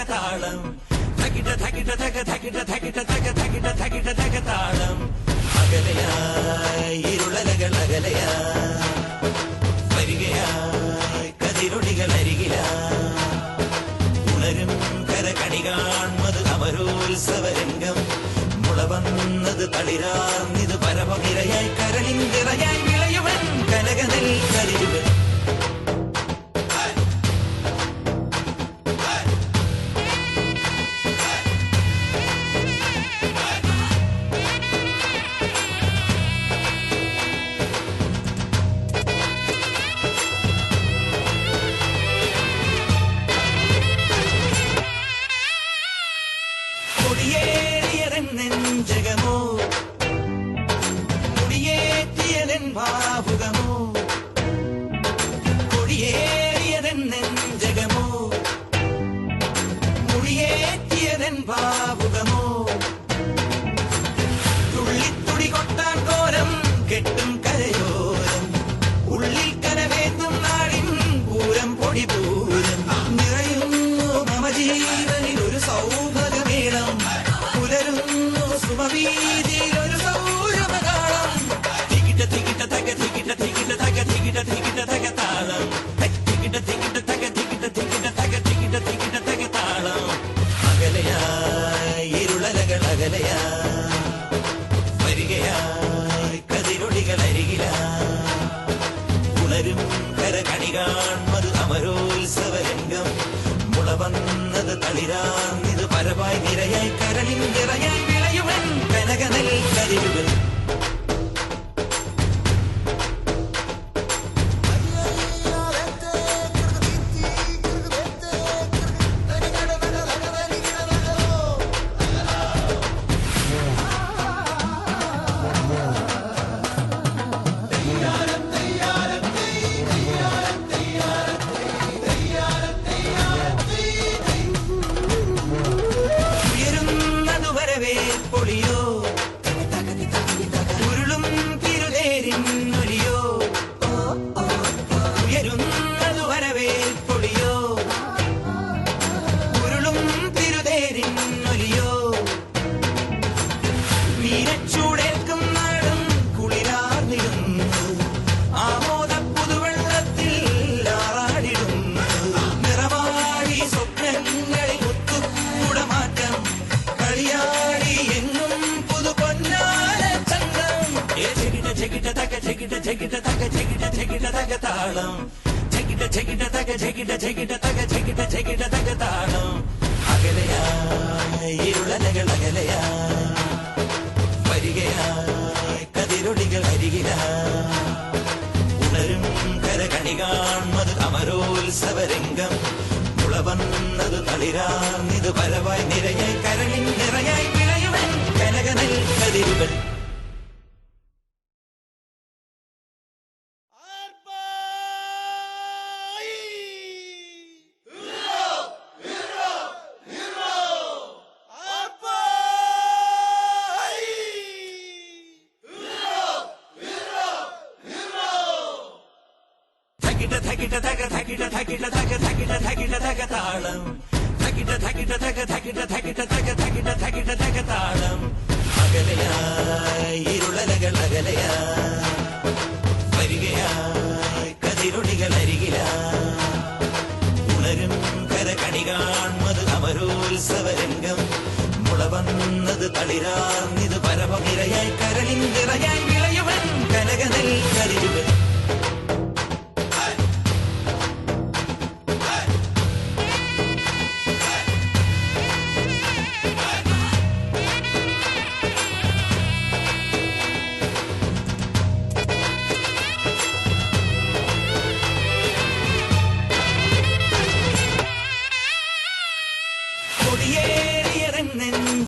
താളം താളം അകലയായി ഇരുളലകൾ അകലയായി വരികയായി കതിരൊളികൾ അരികിലായി ഉണരും കരകണി കാൺമത് അമരോത്സവരംഗം മുളവന്നത് തളിരാർന്നിത് പരമനിരയായി കരളിന്തിറയായി വിളയുവൻ കനകനെൽ കരിയുവൻ നെഞ്ചകമോ കൊടിയേറ്റിയതൻ ഭാവുകമോ കൊടിയേറിയതൻ നെഞ്ചകമോ കൊടിയേറ്റിയതൻ ഭാവുകമോ തുള്ളിത്തുടി കൊട്ടാൻ കോരം കെട്ടും കരയോരം ഉള്ളിൽ കനവേത്തും നാടിൻ പൂരം പൊടി പൂരം നിറയുന്നു മമ ജീവനിൽ ഒരു സൗഭഗമേളം പുലരുന്നു സുമവീതിയിലൊരു സൗരമകാളം തികിട തികിട തക തികിട തികിട തക തികിട തികിട തക താളം തികിട തികിട തക തികിട തികിട തക തികിട തികിട തക താളം അകലയായി ഇരുളലകൾ അകലയായി വരികയായി കതിരൊളികൾ അരികിലായി ഉണരും കരകണി കാൺമത് അമരോത്സവരംഗം മുളവന്നത് തളിരാർന്നിത് പരവായി നിരയായി കരളിൻ നിറയായി വിളയുവൻ കനകനെൽ കരിയുവൻ പൊളിയോ ഉരുളും തിരുതേരിന്നൊലിയോ ഉയരുന്നത് വരവേ പൊളിയോ ഉരുളും തിരുതേരിന്നൊലിയോ വീരച്ചൂടേൽക്കും നാടും കുളിരാർന്നിടുന്നു ആമോദ പുതുവെള്ളത്തിൽ ആറാടിടുന്നു നിറവാടി സ്വപ്നങ്ങളിൽ ഒത്തുകൂട മാറ്റം കളിയാടി എങ്ങും പുതു പൊന്നാല ചന്തം ചെകിട തക ചെകിട ചെകിട തക ചെകിട ചെകിട തക താളം ചെകിട ചെകിട തക ചെകിട ചെകിട തക ചെകിട ചെകിട തക താളം അകലയായി ഇരുളലകൾ അകലയായി വരികയായി കതിരൊളികൾ അരികിലായി ഉണരും കരകണി കാൺമത് അമരോത്സവരംഗം മുളവന്നത് തളിരാർന്നിത് പരവായി നിരയായി കരളിൻ നിറയായി വിളയുവൻ കനകനെൽ കതിരുവൻ തകിട തക തകിട തകിട തക തകിട തകിട തക താളം തകിട തകിട തക തകിട തകിട തക തകിട തകിട തക താളം അകലയായി ഇരുളലകൾ അകലയായി വരികയായി കതിരൊളികൾ അരികിലായി ഉണരും കരകണി കാൺമത് അമരോത്സവരംഗം മുളവന്നത് തളിരാ